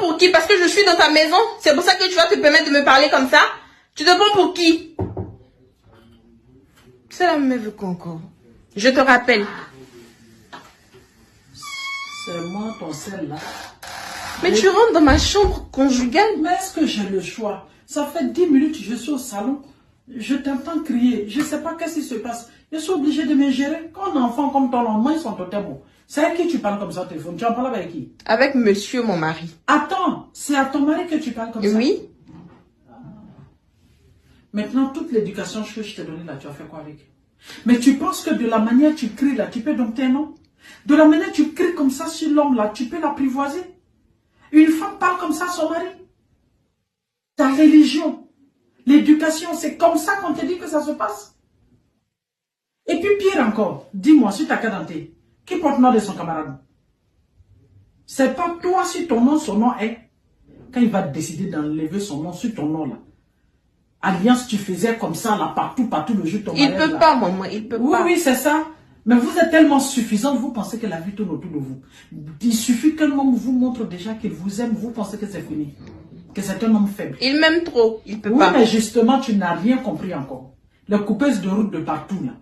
pour qui? Parce que je suis dans ta maison? C'est pour ça que tu vas te permettre de me parler comme ça? Tu te prends pour qui? C'est la meuf encore. Je te rappelle. C'est moi ton sel là. Mais tu rentres dans ma chambre conjugale? Mais est-ce que j'ai le choix? Ça fait 10 minutes que je suis au salon. Je t'entends crier. Je ne sais pas qu'est-ce qui se passe. Je suis obligé de me gérer. Quand un enfant comme ton lendemain, ils sont totalement. C'est avec qui tu parles comme ça au téléphone? Tu en parles avec qui? Avec monsieur, mon mari. Attends, c'est à ton mari que tu parles comme ça? Oui. Maintenant, toute l'éducation que je t'ai donnée là, tu as fait quoi avec? Mais tu penses que de la manière tu cries là, tu peux dompter un homme? De la manière tu cries comme ça sur l'homme là, tu peux l'apprivoiser? Une femme parle comme ça à son mari? Ta religion, l'éducation, c'est comme ça qu'on te dit que ça se passe? Et puis pire encore, dis-moi, sur ta cadentée, qui porte le nom de son camarade? C'est pas toi sur ton nom, son nom est. Quand il va décider d'enlever son nom sur ton nom là, alliance, tu faisais comme ça là, partout le jour de ton mariage. Il peut pas, maman, il peut pas. Oui, c'est ça. Mais vous êtes tellement suffisante, vous pensez que la vie tourne autour de vous. Il suffit qu'un homme vous montre déjà qu'il vous aime, vous pensez que c'est fini. Que c'est un homme faible. Il m'aime trop, il peut Oui, pas. mais justement, tu n'as rien compris encore. La coupeuse de route de partout là,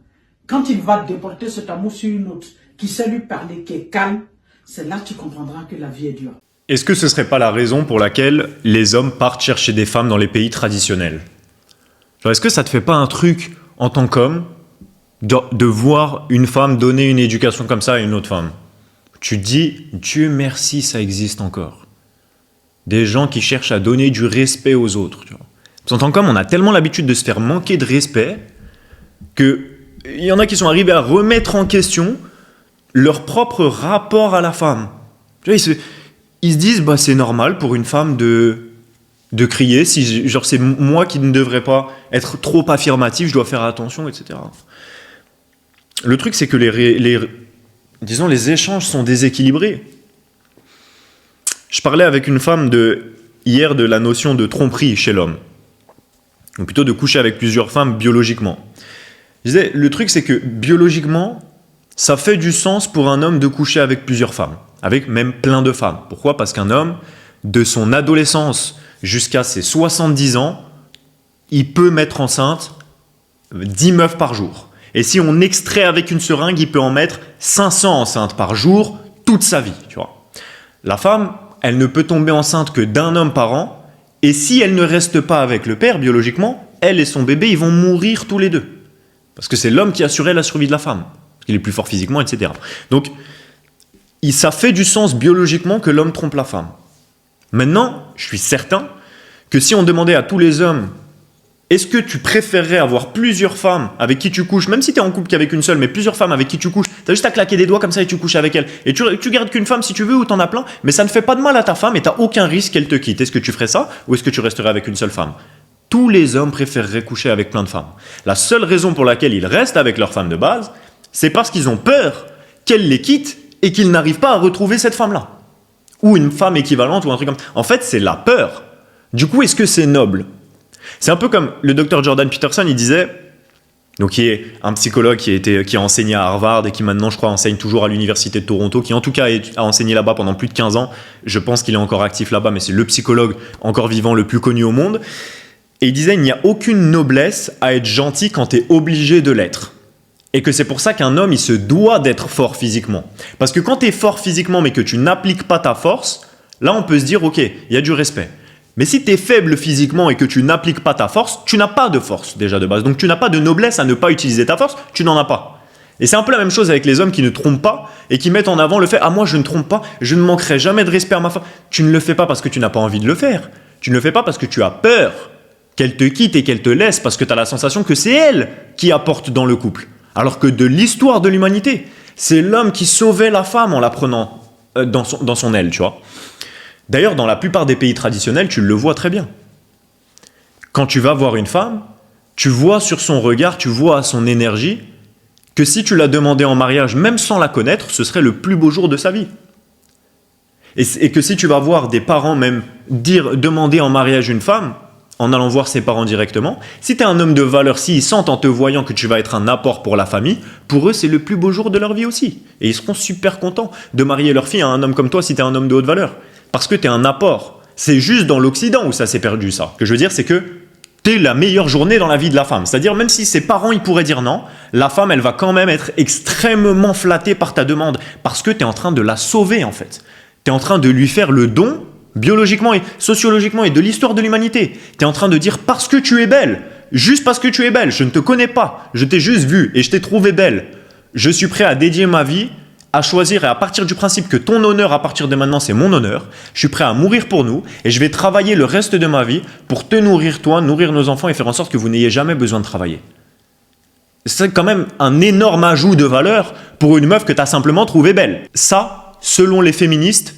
quand il va déporter cet amour sur une autre, qui sait lui parler, qui est calme, c'est là que tu comprendras que la vie est dure. Est-ce que ce serait pas la raison pour laquelle les hommes partent chercher des femmes dans les pays traditionnels? Genre, est-ce que ça te fait pas un truc en tant qu'homme de voir une femme donner une éducation comme ça à une autre femme? Tu te dis, Dieu merci, ça existe encore. Des gens qui cherchent à donner du respect aux autres. Tu vois. Parce qu'en tant qu'homme, on a tellement l'habitude de se faire manquer de respect qu'il y en a qui sont arrivés à remettre en question leur propre rapport à la femme. Tu vois, ils se disent, bah, c'est normal pour une femme de crier, si genre c'est moi qui ne devrais pas être trop affirmatif, je dois faire attention, etc. Le truc, c'est que disons, les échanges sont déséquilibrés. Je parlais avec une femme hier de la notion de tromperie chez l'homme, ou plutôt de coucher avec plusieurs femmes biologiquement. Je disais, le truc, c'est que biologiquement, ça fait du sens pour un homme de coucher avec plusieurs femmes, avec même plein de femmes. Pourquoi? Parce qu'un homme, de son adolescence jusqu'à ses 70 ans, il peut mettre enceinte 10 meufs par jour. Et si on extrait avec une seringue, il peut en mettre 500 enceintes par jour, toute sa vie. Tu vois. La femme, elle ne peut tomber enceinte que d'un homme par an, et si elle ne reste pas avec le père, biologiquement, elle et son bébé, ils vont mourir tous les deux. Parce que c'est l'homme qui assurait la survie de la femme. Parce qu'il est plus fort physiquement, etc. Donc, ça fait du sens biologiquement que l'homme trompe la femme. Maintenant, je suis certain que si on demandait à tous les hommes, est-ce que tu préférerais avoir plusieurs femmes avec qui tu couches, même si tu es en couple qu'avec une seule, mais plusieurs femmes avec qui tu couches, tu as juste à claquer des doigts comme ça et tu couches avec elle. Et tu gardes qu'une femme si tu veux ou tu en as plein, mais ça ne fait pas de mal à ta femme et tu n'as aucun risque qu'elle te quitte. Est-ce que tu ferais ça ou est-ce que tu resterais avec une seule femme? Tous les hommes préféreraient coucher avec plein de femmes. La seule raison pour laquelle ils restent avec leur femme de base, c'est parce qu'ils ont peur qu'elle les quitte et qu'ils n'arrivent pas à retrouver cette femme-là. Ou une femme équivalente ou un truc comme ça. En fait, c'est la peur. Du coup, est-ce que c'est noble? C'est un peu comme le docteur Jordan Peterson, il disait, donc qui est un psychologue qui a enseigné à Harvard et qui maintenant, je crois, enseigne toujours à l'université de Toronto, qui en tout cas a enseigné là-bas pendant plus de 15 ans. Je pense qu'il est encore actif là-bas, mais c'est le psychologue encore vivant le plus connu au monde. Et il disait, il n'y a aucune noblesse à être gentil quand tu es obligé de l'être. Et que c'est pour ça qu'un homme, il se doit d'être fort physiquement. Parce que quand tu es fort physiquement, mais que tu n'appliques pas ta force, là, on peut se dire, ok, il y a du respect. Mais si tu es faible physiquement et que tu n'appliques pas ta force, tu n'as pas de force déjà de base. Donc tu n'as pas de noblesse à ne pas utiliser ta force, tu n'en as pas. Et c'est un peu la même chose avec les hommes qui ne trompent pas et qui mettent en avant le fait « Ah, moi je ne trompe pas, je ne manquerai jamais de respect à ma femme ». Tu ne le fais pas parce que tu n'as pas envie de le faire. Tu ne le fais pas parce que tu as peur qu'elle te quitte et qu'elle te laisse parce que tu as la sensation que c'est elle qui apporte dans le couple. Alors que de l'histoire de l'humanité, c'est l'homme qui sauvait la femme en la prenant dans son aile, tu vois. D'ailleurs, dans la plupart des pays traditionnels, tu le vois très bien. Quand tu vas voir une femme, tu vois sur son regard, tu vois à son énergie, que si tu l'as demandé en mariage, même sans la connaître, ce serait le plus beau jour de sa vie. Et que si tu vas voir des parents même demander en mariage une femme, en allant voir ses parents directement, si tu es un homme de valeur, s'ils sentent en te voyant que tu vas être un apport pour la famille, pour eux, c'est le plus beau jour de leur vie aussi. Et ils seront super contents de marier leur fille à un homme comme toi si tu es un homme de haute valeur. parce que tu es un apport. C'est juste dans l'Occident où ça s'est perdu, ça. Ce que je veux dire, c'est que tu es la meilleure journée dans la vie de la femme. C'est-à-dire, même si ses parents ils pourraient dire non, la femme, elle va quand même être extrêmement flattée par ta demande, parce que tu es en train de la sauver, en fait. Tu es en train de lui faire le don, biologiquement et sociologiquement et de l'histoire de l'humanité. Tu es en train de dire, parce que tu es belle, juste parce que tu es belle, je ne te connais pas, je t'ai juste vue et je t'ai trouvée belle. Je suis prêt à dédier ma vie à choisir et à partir du principe que ton honneur à partir de maintenant c'est mon honneur, je suis prêt à mourir pour nous et je vais travailler le reste de ma vie pour te nourrir toi, nourrir nos enfants et faire en sorte que vous n'ayez jamais besoin de travailler. C'est quand même un énorme ajout de valeur pour une meuf que tu as simplement trouvée belle. Ça, selon les féministes,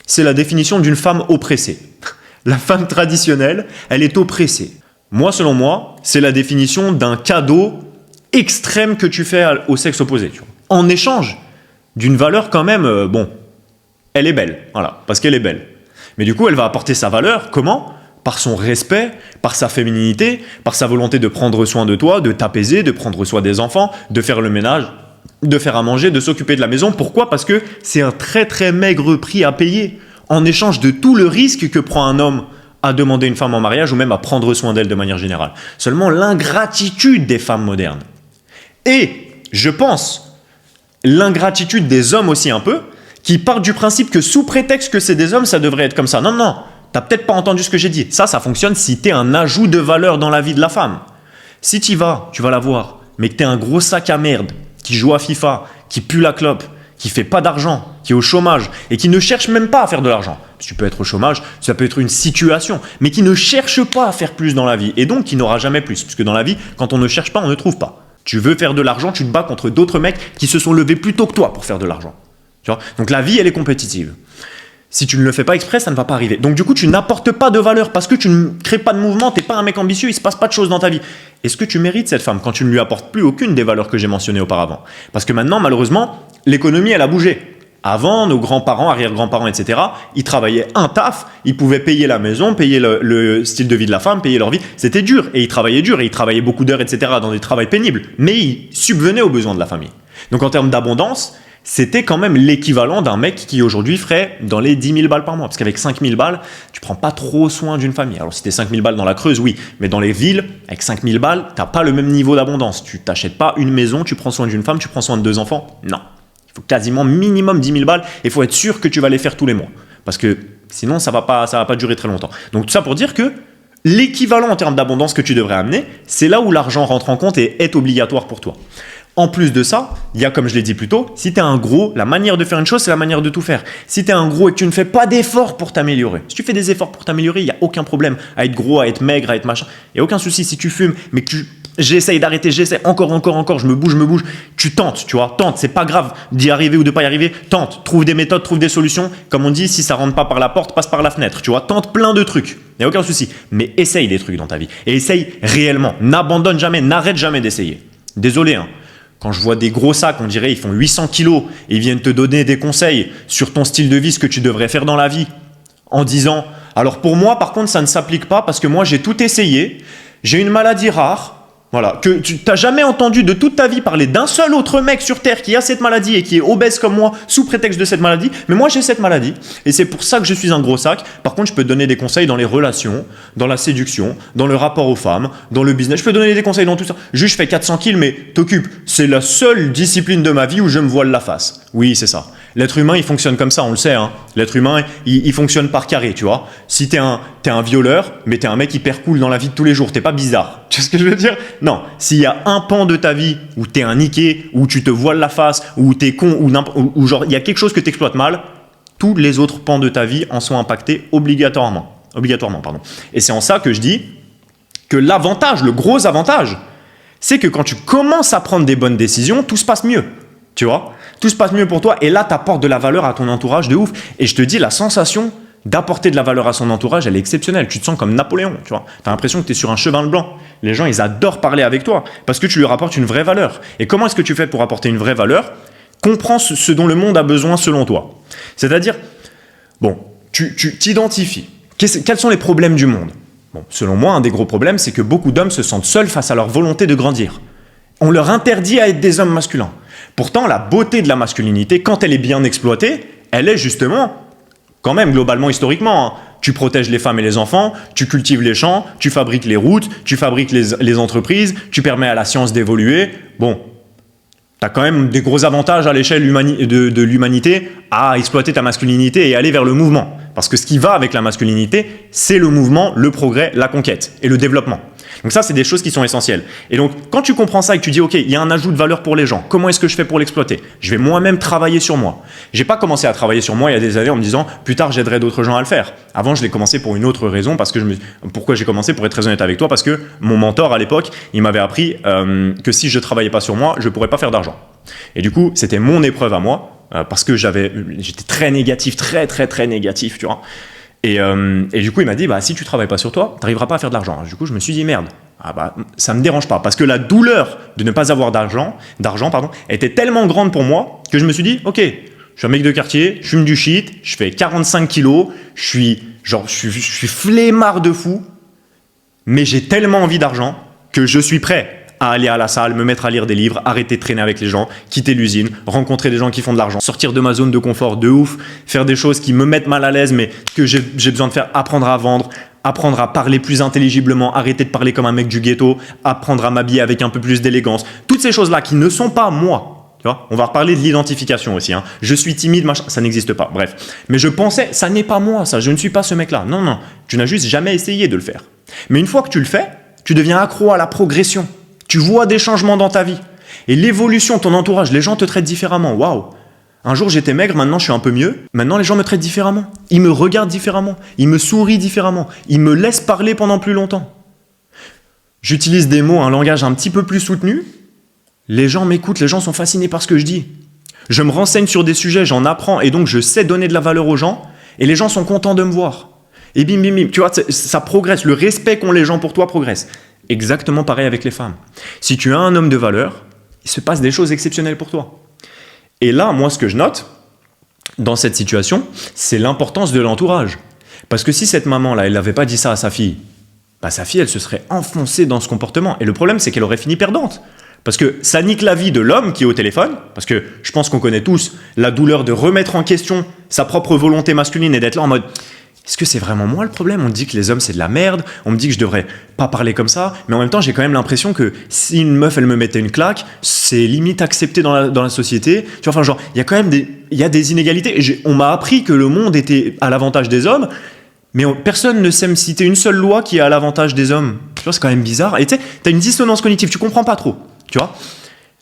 c'est la définition d'une femme oppressée. La femme traditionnelle, elle est oppressée. Moi, selon moi, c'est la définition d'un cadeau extrême que tu fais au sexe opposé. Tu vois. En échange d'une valeur quand même, bon, elle est belle, voilà, parce qu'elle est belle. Mais du coup, elle va apporter sa valeur, comment ? Par son respect, par sa féminité, par sa volonté de prendre soin de toi, de t'apaiser, de prendre soin des enfants, de faire le ménage, de faire à manger, de s'occuper de la maison. Pourquoi ? Parce que c'est un très très maigre prix à payer en échange de tout le risque que prend un homme à demander une femme en mariage ou même à prendre soin d'elle de manière générale. Seulement l'ingratitude des femmes modernes. Et, je pense, l'ingratitude des hommes aussi un peu, qui partent du principe que sous prétexte que c'est des hommes, ça devrait être comme ça. Non, non, t'as peut-être pas entendu ce que j'ai dit. Ça fonctionne si t'es un ajout de valeur dans la vie de la femme. Si tu vas la voir, mais que t'es un gros sac à merde, qui joue à FIFA, qui pue la clope, qui fait pas d'argent, qui est au chômage et qui ne cherche même pas à faire de l'argent. Tu peux être au chômage, ça peut être une situation, mais qui ne cherche pas à faire plus dans la vie et donc qui n'aura jamais plus. Puisque dans la vie, quand on ne cherche pas, on ne trouve pas. Tu veux faire de l'argent, tu te bats contre d'autres mecs qui se sont levés plus tôt que toi pour faire de l'argent. Tu vois ? Donc la vie, elle est compétitive. Si tu ne le fais pas exprès, ça ne va pas arriver. Donc du coup, tu n'apportes pas de valeur parce que tu ne crées pas de mouvement, tu n'es pas un mec ambitieux, il ne se passe pas de choses dans ta vie. Est-ce que tu mérites cette femme quand tu ne lui apportes plus aucune des valeurs que j'ai mentionnées auparavant ? Parce que maintenant, malheureusement, l'économie, elle a bougé. Avant, nos grands-parents, arrière-grands-parents, etc., ils travaillaient un taf, ils pouvaient payer la maison, payer le style de vie de la femme, payer leur vie. C'était dur, et ils travaillaient beaucoup d'heures, etc., dans des travails pénibles. Mais ils subvenaient aux besoins de la famille. Donc en termes d'abondance, c'était quand même l'équivalent d'un mec qui aujourd'hui ferait dans les 10 000 balles par mois. Parce qu'avec 5 000 balles, tu prends pas trop soin d'une famille. Alors si t'es 5 000 balles dans la Creuse, oui. Mais dans les villes, avec 5 000 balles, t'as pas le même niveau d'abondance. Tu t'achètes pas une maison, tu prends soin d'une femme, tu prends soin de 2 enfants. Non. Il faut quasiment minimum 10 000 balles et il faut être sûr que tu vas les faire tous les mois. Parce que sinon, ça va pas durer très longtemps. Donc tout ça pour dire que l'équivalent en termes d'abondance que tu devrais amener, c'est là où l'argent rentre en compte et est obligatoire pour toi. En plus de ça, il y a, comme je l'ai dit plus tôt, si tu es un gros, la manière de faire une chose, c'est la manière de tout faire. Si tu es un gros et que tu ne fais pas d'efforts pour t'améliorer, si tu fais des efforts pour t'améliorer, il n'y a aucun problème à être gros, à être maigre, à être machin. Il n'y a aucun souci si tu fumes, mais que j'essaye d'arrêter, encore, je me bouge, tu tentes, tu vois, tente, c'est pas grave d'y arriver ou de pas y arriver, tente, trouve des méthodes, trouve des solutions. Comme on dit, si ça rentre pas par la porte, passe par la fenêtre, tu vois, tente plein de trucs. Il n'y a aucun souci, mais essaye des trucs dans ta vie et essaye réellement. N'abandonne jamais, n'arrête jamais d'essayer. Désolé, hein. Quand je vois des gros sacs, on dirait ils font 800 kilos et ils viennent te donner des conseils sur ton style de vie, ce que tu devrais faire dans la vie, en disant « Alors pour moi, par contre, ça ne s'applique pas parce que moi, j'ai tout essayé, j'ai une maladie rare, voilà, que tu n'as jamais entendu de toute ta vie parler d'un seul autre mec sur Terre qui a cette maladie et qui est obèse comme moi sous prétexte de cette maladie, mais moi j'ai cette maladie et c'est pour ça que je suis un gros sac. Par contre, je peux te donner des conseils dans les relations, dans la séduction, dans le rapport aux femmes, dans le business. Je peux te donner des conseils dans tout ça. Juste, je fais 400 kills, mais t'occupe. C'est la seule discipline de ma vie où je me voile la face. Oui, c'est ça. L'être humain, il fonctionne comme ça, on le sait. Hein. L'être humain, il fonctionne par carré, tu vois. Si t'es un violeur, mais t'es un mec hyper cool dans la vie de tous les jours, t'es pas bizarre. Tu vois ce que je veux dire ? Non. S'il y a un pan de ta vie où t'es un niqué, où tu te voiles la face, où t'es con, ou genre il y a quelque chose que t'exploites mal, tous les autres pans de ta vie en sont impactés obligatoirement. Et c'est en ça que je dis que l'avantage, le gros avantage, c'est que quand tu commences à prendre des bonnes décisions, tout se passe mieux. Tu vois ? Tout se passe mieux pour toi et là, tu apportes de la valeur à ton entourage de ouf. Et je te dis, la sensation d'apporter de la valeur à son entourage, elle est exceptionnelle. Tu te sens comme Napoléon, tu vois. Tu as l'impression que tu es sur un cheval blanc. Les gens, ils adorent parler avec toi parce que tu leur apportes une vraie valeur. Et comment est-ce que tu fais pour apporter une vraie valeur ? Comprends ce dont le monde a besoin selon toi. C'est-à-dire, bon, tu t'identifies. Quels sont les problèmes du monde ? Bon, selon moi, un des gros problèmes, c'est que beaucoup d'hommes se sentent seuls face à leur volonté de grandir. On leur interdit à être des hommes masculins. Pourtant, la beauté de la masculinité, quand elle est bien exploitée, elle est justement Quand même, globalement, historiquement, hein. Tu protèges les femmes et les enfants, tu cultives les champs, tu fabriques les routes, tu fabriques les entreprises, tu permets à la science d'évoluer. Bon, tu as quand même des gros avantages à l'échelle de l'humanité à exploiter ta masculinité et aller vers le mouvement. Parce que ce qui va avec la masculinité, c'est le mouvement, le progrès, la conquête et le développement. Donc ça, c'est des choses qui sont essentielles. Et donc, quand tu comprends ça et que tu dis, OK, il y a un ajout de valeur pour les gens, comment est-ce que je fais pour l'exploiter? Je vais moi-même travailler sur moi. J'ai pas commencé à travailler sur moi il y a des années en me disant, plus tard, j'aiderai d'autres gens à le faire. Avant, je l'ai commencé pour une autre raison, parce que pourquoi j'ai commencé, pour être très honnête avec toi, parce que mon mentor à l'époque, il m'avait appris que si je travaillais pas sur moi, je pourrais pas faire d'argent. Et du coup, c'était mon épreuve à moi, parce que j'étais très négatif, très négatif, tu vois. Et du coup, il m'a dit, si tu travailles pas sur toi, tu n'arriveras pas à faire de l'argent. Du coup, je me suis dit, merde, ça me dérange pas. Parce que la douleur de ne pas avoir d'argent, était tellement grande pour moi que je me suis dit, OK, je suis un mec de quartier, je fume du shit, je fais 45 kilos, je suis flemmard de fou, mais j'ai tellement envie d'argent que je suis prêt à aller à la salle, me mettre à lire des livres, arrêter de traîner avec les gens, quitter l'usine, rencontrer des gens qui font de l'argent, sortir de ma zone de confort de ouf, faire des choses qui me mettent mal à l'aise mais que j'ai besoin de faire, apprendre à vendre, apprendre à parler plus intelligiblement, arrêter de parler comme un mec du ghetto, apprendre à m'habiller avec un peu plus d'élégance. Toutes ces choses-là qui ne sont pas moi. Tu vois, on va reparler de l'identification aussi. Hein. Je suis timide, machin, ça n'existe pas. Bref. Mais je pensais, ça n'est pas moi, ça. Je ne suis pas ce mec-là. Non. Tu n'as juste jamais essayé de le faire. Mais une fois que tu le fais, tu deviens accro à la progression. Tu vois des changements dans ta vie. Et l'évolution, ton entourage, les gens te traitent différemment. Waouh! Un jour, j'étais maigre, maintenant je suis un peu mieux. Maintenant, les gens me traitent différemment. Ils me regardent différemment. Ils me sourient différemment. Ils me laissent parler pendant plus longtemps. J'utilise des mots, un langage un petit peu plus soutenu. Les gens m'écoutent, les gens sont fascinés par ce que je dis. Je me renseigne sur des sujets, j'en apprends et donc je sais donner de la valeur aux gens et les gens sont contents de me voir. Et bim, bim, bim. Tu vois, ça progresse. Le respect qu'ont les gens pour toi progresse. Exactement pareil avec les femmes. Si tu as un homme de valeur, il se passe des choses exceptionnelles pour toi. Et là, moi, ce que je note dans cette situation, c'est l'importance de l'entourage. Parce que si cette maman-là, elle n'avait pas dit ça à sa fille, sa fille, elle se serait enfoncée dans ce comportement. Et le problème, c'est qu'elle aurait fini perdante. Parce que ça nique la vie de l'homme qui est au téléphone, parce que je pense qu'on connaît tous la douleur de remettre en question sa propre volonté masculine et d'être là en mode « Est-ce que c'est vraiment moi le problème ? On me dit que les hommes c'est de la merde, on me dit que je devrais pas parler comme ça, mais en même temps j'ai quand même l'impression que si une meuf elle me mettait une claque, c'est limite accepté dans la société. » Tu vois, enfin genre, il y a quand même des inégalités. On m'a appris que le monde était à l'avantage des hommes, mais personne ne sait me citer une seule loi qui est à l'avantage des hommes. Tu vois, c'est quand même bizarre. Et tu sais, t'as une dissonance cognitive, tu comprends pas trop. Tu vois ?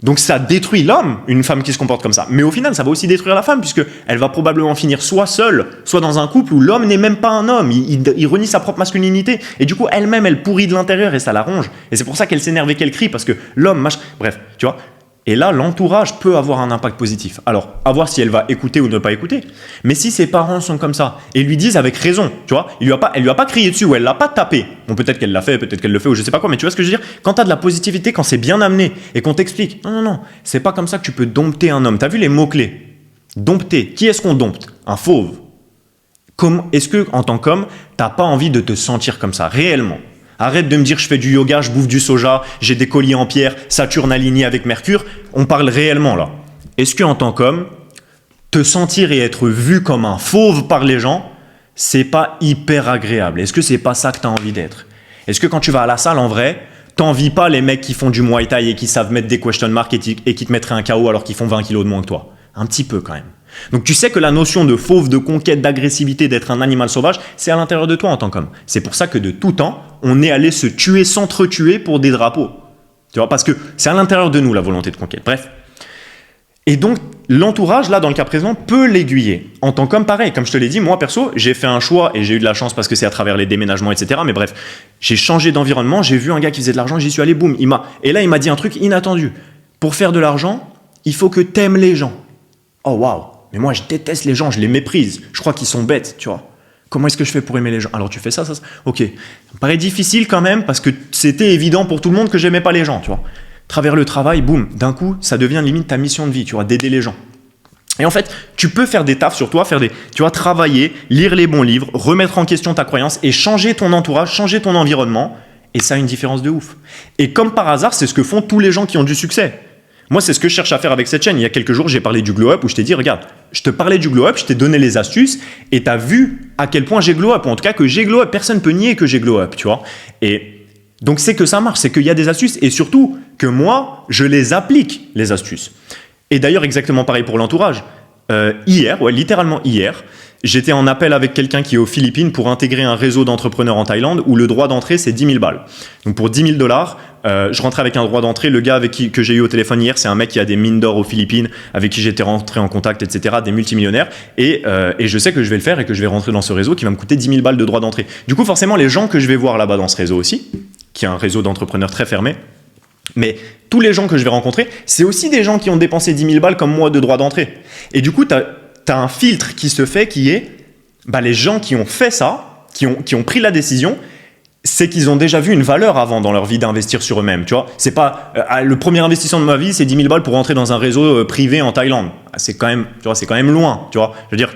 Donc ça détruit l'homme, une femme qui se comporte comme ça. Mais au final, ça va aussi détruire la femme, puisqu'elle va probablement finir soit seule, soit dans un couple où l'homme n'est même pas un homme. Il renie sa propre masculinité. Et du coup, elle-même, elle pourrit de l'intérieur et ça la ronge. Et c'est pour ça qu'elle s'énerve et qu'elle crie, parce que l'homme, bref, tu vois. Et là, l'entourage peut avoir un impact positif. Alors, à voir si elle va écouter ou ne pas écouter. Mais si ses parents sont comme ça et lui disent avec raison, tu vois, elle lui a pas crié dessus ou elle l'a pas tapé. Bon, peut-être qu'elle l'a fait, peut-être qu'elle le fait ou je sais pas quoi, mais tu vois ce que je veux dire ? Quand tu as de la positivité, quand c'est bien amené et qu'on t'explique, non, c'est pas comme ça que tu peux dompter un homme. Tu as vu les mots-clés ? Dompter. Qui est-ce qu'on dompte ? Un fauve. Est-ce que, en tant qu'homme, t'as pas envie de te sentir comme ça, réellement ? Arrête de me dire je fais du yoga, je bouffe du soja, j'ai des colliers en pierre, Saturne aligné avec Mercure. On parle réellement là. Est-ce qu'en tant qu'homme, te sentir et être vu comme un fauve par les gens, c'est pas hyper agréable ? Est-ce que c'est pas ça que tu as envie d'être ? Est-ce que quand tu vas à la salle en vrai, t'envies pas les mecs qui font du Muay Thai et qui savent mettre des question marks et qui te mettraient un KO alors qu'ils font 20 kilos de moins que toi ? Un petit peu quand même. Donc tu sais que la notion de fauve, de conquête, d'agressivité, d'être un animal sauvage, c'est à l'intérieur de toi en tant qu'homme. C'est pour ça que de tout temps, on est allé se tuer, s'entretuer pour des drapeaux. Tu vois, parce que c'est à l'intérieur de nous la volonté de conquête. Bref. Et donc l'entourage, là dans le cas présent, peut l'aiguiller. En tant qu'homme, pareil, comme je te l'ai dit, moi perso, j'ai fait un choix et j'ai eu de la chance parce que c'est à travers les déménagements, etc. Mais bref, j'ai changé d'environnement, j'ai vu un gars qui faisait de l'argent, j'y suis allé, boum, et là il m'a dit un truc inattendu. Pour faire de l'argent, il faut que t'aimes les gens. Oh waouh, mais moi je déteste les gens, je les méprise, je crois qu'ils sont bêtes, tu vois. Comment est-ce que je fais pour aimer les gens ? Alors tu fais ça. Ok, ça me paraît difficile quand même parce que c'était évident pour tout le monde que j'aimais pas les gens, tu vois. Travers le travail, boum, d'un coup, ça devient limite ta mission de vie, tu vois, d'aider les gens. Et en fait, tu peux faire des tafs sur toi, tu vois, travailler, lire les bons livres, remettre en question ta croyance et changer ton entourage, changer ton environnement. Et ça a une différence de ouf. Et comme par hasard, c'est ce que font tous les gens qui ont du succès. Moi, c'est ce que je cherche à faire avec cette chaîne. Il y a quelques jours, j'ai parlé du glow up où je t'ai dit, regarde, je te parlais du glow up, je t'ai donné les astuces et tu as vu à quel point j'ai glow up. Ou en tout cas, que j'ai glow up. Personne ne peut nier que j'ai glow up, tu vois. Et donc, c'est que ça marche, c'est qu'il y a des astuces et surtout que moi, je les applique, les astuces. Et d'ailleurs, exactement pareil pour l'entourage. Littéralement hier, j'étais en appel avec quelqu'un qui est aux Philippines pour intégrer un réseau d'entrepreneurs en Thaïlande où le droit d'entrée, c'est 10 000 balles. Donc pour 10 000 $, je rentrais avec un droit d'entrée. Le gars que j'ai eu au téléphone hier, c'est un mec qui a des mines d'or aux Philippines, avec qui j'étais rentré en contact, etc., des multimillionnaires. Et je sais que je vais le faire et que je vais rentrer dans ce réseau qui va me coûter 10 000 balles de droit d'entrée. Du coup, forcément, les gens que je vais voir là-bas dans ce réseau aussi, qui est un réseau d'entrepreneurs très fermé, mais tous les gens que je vais rencontrer, c'est aussi des gens qui ont dépensé 10 000 balles comme moi de droit d'entrée. Et du coup, tu as un filtre qui se fait qui est les gens qui ont fait ça, qui ont pris la décision, c'est qu'ils ont déjà vu une valeur avant dans leur vie d'investir sur eux-mêmes. Tu vois, c'est pas le premier investissement de ma vie, c'est 10 000 balles pour rentrer dans un réseau privé en Thaïlande. C'est quand même loin. Tu vois, je veux dire,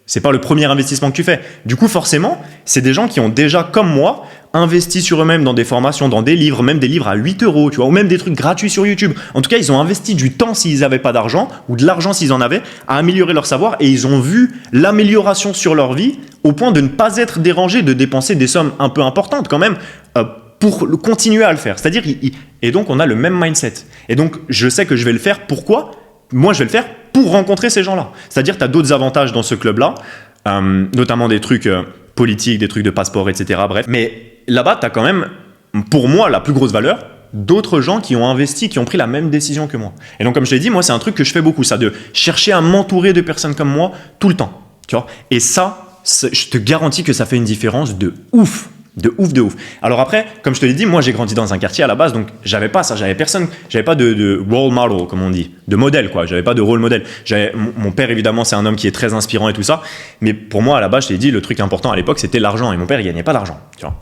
c'est pas le premier investissement que tu fais. Du coup, forcément, c'est des gens qui ont déjà, comme moi, investi sur eux-mêmes dans des formations, dans des livres, même des livres à 8 €, tu vois, ou même des trucs gratuits sur YouTube. En tout cas, ils ont investi du temps s'ils n'avaient pas d'argent, ou de l'argent s'ils en avaient, à améliorer leur savoir, et ils ont vu l'amélioration sur leur vie au point de ne pas être dérangés de dépenser des sommes un peu importantes quand même pour continuer à le faire. C'est-à-dire, et donc on a le même mindset. Et donc, je sais que je vais le faire. Pourquoi ? Moi, je vais le faire pour rencontrer ces gens-là. C'est-à-dire, tu as d'autres avantages dans ce club-là, notamment des trucs politiques, des trucs de passeport, etc. Bref. Mais là-bas, tu as quand même, pour moi, la plus grosse valeur, d'autres gens qui ont investi, qui ont pris la même décision que moi. Et donc, comme je l'ai dit, moi, c'est un truc que je fais beaucoup, ça, de chercher à m'entourer de personnes comme moi tout le temps. Tu vois ? Et ça, je te garantis que ça fait une différence de ouf. De ouf. Alors après, comme je te l'ai dit, moi j'ai grandi dans un quartier à la base, donc j'avais pas ça, j'avais pas de role model, comme on dit, de modèle quoi, j'avais pas de role model. Mon père évidemment c'est un homme qui est très inspirant et tout ça, mais pour moi à la base je t'ai dit, le truc important à l'époque c'était l'argent, et mon père il gagnait pas d'argent, tu vois.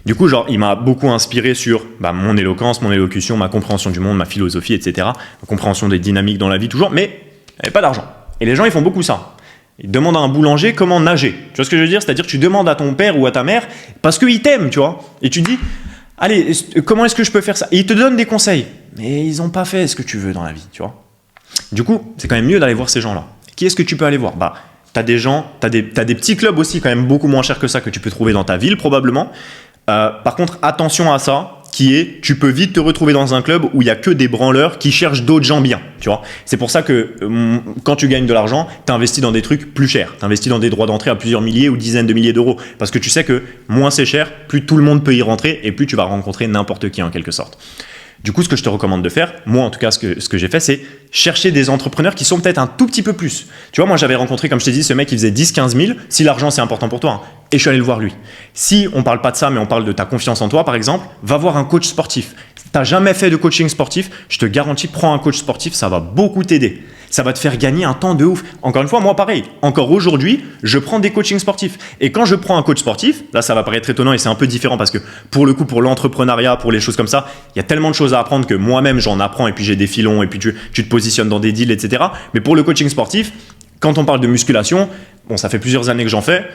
Du coup il m'a beaucoup inspiré sur mon éloquence, mon élocution, ma compréhension du monde, ma philosophie, etc. Ma compréhension des dynamiques dans la vie toujours, mais il n'y avait pas d'argent. Et les gens ils font beaucoup ça. Il demande à un boulanger comment nager. Tu vois ce que je veux dire ? C'est-à-dire que tu demandes à ton père ou à ta mère parce qu'ils t'aiment, tu vois. Et tu dis, allez, comment est-ce que je peux faire ça ? Et ils te donnent des conseils. Mais ils n'ont pas fait ce que tu veux dans la vie, tu vois. Du coup, c'est quand même mieux d'aller voir ces gens-là. Qui est-ce que tu peux aller voir ? T'as des gens, t'as des petits clubs aussi quand même beaucoup moins chers que ça que tu peux trouver dans ta ville probablement. Par contre, attention à ça. Qui est, tu peux vite te retrouver dans un club où il n'y a que des branleurs qui cherchent d'autres gens bien, tu vois. C'est pour ça que quand tu gagnes de l'argent, tu investis dans des trucs plus chers. Tu investis dans des droits d'entrée à plusieurs milliers ou dizaines de milliers d'euros. Parce que tu sais que moins c'est cher, plus tout le monde peut y rentrer et plus tu vas rencontrer n'importe qui en quelque sorte. Du coup, ce que je te recommande de faire, moi en tout cas, ce que j'ai fait, c'est chercher des entrepreneurs qui sont peut-être un tout petit peu plus. Tu vois, moi j'avais rencontré, comme je t'ai dit, ce mec qui faisait 10-15 000, si l'argent c'est important pour toi, et je suis allé le voir lui. Si on parle pas de ça, mais on parle de ta confiance en toi, par exemple, va voir un coach sportif. T'as jamais fait de coaching sportif, je te garantis, prends un coach sportif, ça va beaucoup t'aider. Ça va te faire gagner un temps de ouf. Encore une fois, moi pareil, encore aujourd'hui, je prends des coachings sportifs. Et quand je prends un coach sportif, là ça va paraître étonnant et c'est un peu différent parce que pour le coup, pour l'entrepreneuriat, pour les choses comme ça, il y a tellement de choses à apprendre que moi-même j'en apprends et puis j'ai des filons et puis tu te positionnes dans des deals, etc. Mais pour le coaching sportif, quand on parle de musculation, bon, ça fait plusieurs années que j'en fais,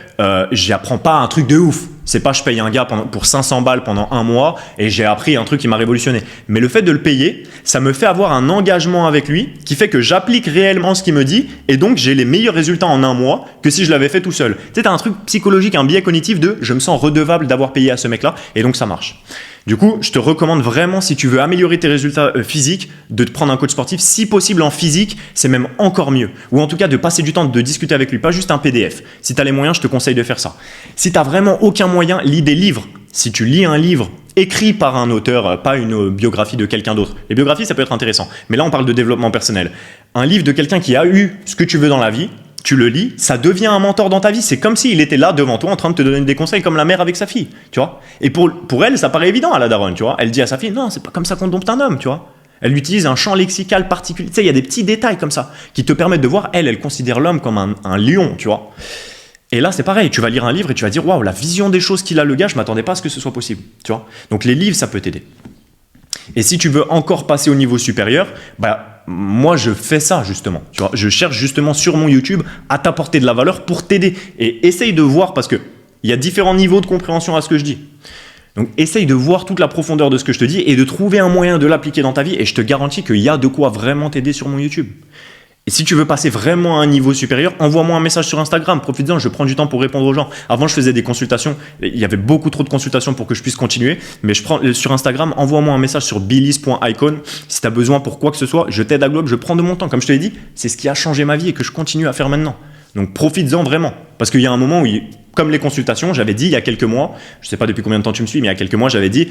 j'apprends pas un truc de ouf. C'est pas je paye un gars pour 500 balles pendant un mois et j'ai appris un truc qui m'a révolutionné. Mais le fait de le payer, ça me fait avoir un engagement avec lui qui fait que j'applique réellement ce qu'il me dit et donc j'ai les meilleurs résultats en un mois que si je l'avais fait tout seul. Tu sais, t'as un truc psychologique, un biais cognitif de je me sens redevable d'avoir payé à ce mec-là et donc ça marche. Du coup, je te recommande vraiment, si tu veux améliorer tes résultats physiques, de te prendre un coach sportif, si possible en physique, c'est même encore mieux. Ou en tout cas, de passer du temps, de discuter avec lui, pas juste un PDF. Si tu as les moyens, je te conseille de faire ça. Si tu n'as vraiment aucun moyen, lis des livres. Si tu lis un livre écrit par un auteur, pas une biographie de quelqu'un d'autre. Les biographies, ça peut être intéressant. Mais là, on parle de développement personnel. Un livre de quelqu'un qui a eu ce que tu veux dans la vie, tu le lis, ça devient un mentor dans ta vie. C'est comme s'il était là devant toi en train de te donner des conseils comme la mère avec sa fille, tu vois. Et pour elle, ça paraît évident à la daronne, tu vois. Elle dit à sa fille, non, c'est pas comme ça qu'on dompte un homme, tu vois. Elle utilise un champ lexical particulier. Tu sais, il y a des petits détails comme ça qui te permettent de voir, elle considère l'homme comme un lion, tu vois. Et là, c'est pareil, tu vas lire un livre et tu vas dire, waouh, la vision des choses qu'il a le gars, je m'attendais pas à ce que ce soit possible, tu vois. Donc les livres, ça peut t'aider. Et si tu veux encore passer au niveau supérieur, moi, je fais ça justement. Tu vois, je cherche justement sur mon YouTube à t'apporter de la valeur pour t'aider. Et essaye de voir parce qu'il y a différents niveaux de compréhension à ce que je dis. Donc, essaye de voir toute la profondeur de ce que je te dis et de trouver un moyen de l'appliquer dans ta vie. Et je te garantis qu'il y a de quoi vraiment t'aider sur mon YouTube. Et si tu veux passer vraiment à un niveau supérieur, envoie-moi un message sur Instagram. Profite-en, je prends du temps pour répondre aux gens. Avant, je faisais des consultations. Il y avait beaucoup trop de consultations pour que je puisse continuer. Mais sur Instagram, envoie-moi un message sur billis.icon. Si tu as besoin pour quoi que ce soit, je t'aide à globe, je prends de mon temps. Comme je te l'ai dit, c'est ce qui a changé ma vie et que je continue à faire maintenant. Donc, profites-en vraiment. Parce qu'il y a un moment où, comme les consultations, j'avais dit il y a quelques mois, je ne sais pas depuis combien de temps tu me suis, mais il y a quelques mois, j'avais dit,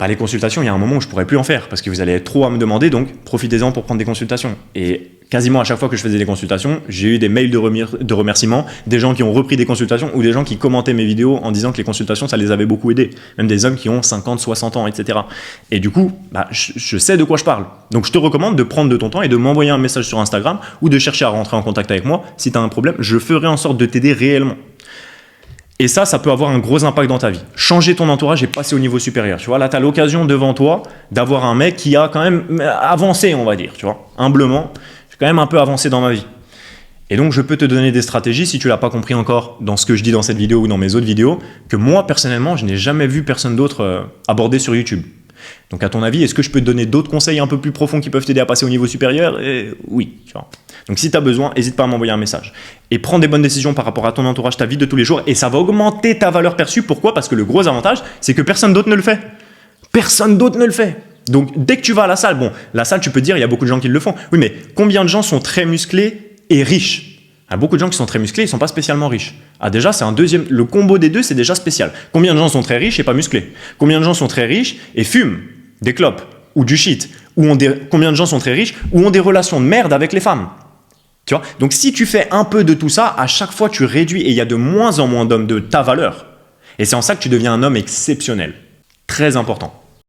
les consultations, il y a un moment où je ne pourrais plus en faire parce que vous allez être trop à me demander, donc profitez-en pour prendre des consultations. Et quasiment à chaque fois que je faisais des consultations, j'ai eu des mails de remerciements, des gens qui ont repris des consultations ou des gens qui commentaient mes vidéos en disant que les consultations, ça les avait beaucoup aidés. Même des hommes qui ont 50, 60 ans, etc. Et du coup, je sais de quoi je parle. Donc je te recommande de prendre de ton temps et de m'envoyer un message sur Instagram ou de chercher à rentrer en contact avec moi. Si tu as un problème, je ferai en sorte de t'aider réellement. Et ça peut avoir un gros impact dans ta vie. Changer ton entourage et passer au niveau supérieur. Tu vois, là, tu as l'occasion devant toi d'avoir un mec qui a quand même avancé, on va dire. Tu vois, humblement, j'ai quand même un peu avancé dans ma vie. Et donc, je peux te donner des stratégies, si tu ne l'as pas compris encore dans ce que je dis dans cette vidéo ou dans mes autres vidéos, que moi, personnellement, je n'ai jamais vu personne d'autre aborder sur YouTube. Donc, à ton avis, est-ce que je peux te donner d'autres conseils un peu plus profonds qui peuvent t'aider à passer au niveau supérieur ? Oui, tu vois. Donc, si tu as besoin, n'hésite pas à m'envoyer un message. Et prends des bonnes décisions par rapport à ton entourage, ta vie de tous les jours, et ça va augmenter ta valeur perçue. Pourquoi ? Parce que le gros avantage, c'est que personne d'autre ne le fait. Personne d'autre ne le fait. Donc, dès que tu vas à la salle, la salle, tu peux te dire, il y a beaucoup de gens qui le font. Oui, mais combien de gens sont très musclés et riches ? Il y a beaucoup de gens qui sont très musclés, ils ne sont pas spécialement riches. Déjà, c'est un deuxième. Le combo des deux, c'est déjà spécial. Combien de gens sont très riches et pas musclés ? Combien de gens sont très riches et fument des clopes ou du shit ? Combien de gens sont très riches ou ont des relations de merde avec les femmes ? Tu vois ? Donc, si tu fais un peu de tout ça, à chaque fois, tu réduis et il y a de moins en moins d'hommes de ta valeur. Et c'est en ça que tu deviens un homme exceptionnel. Très important.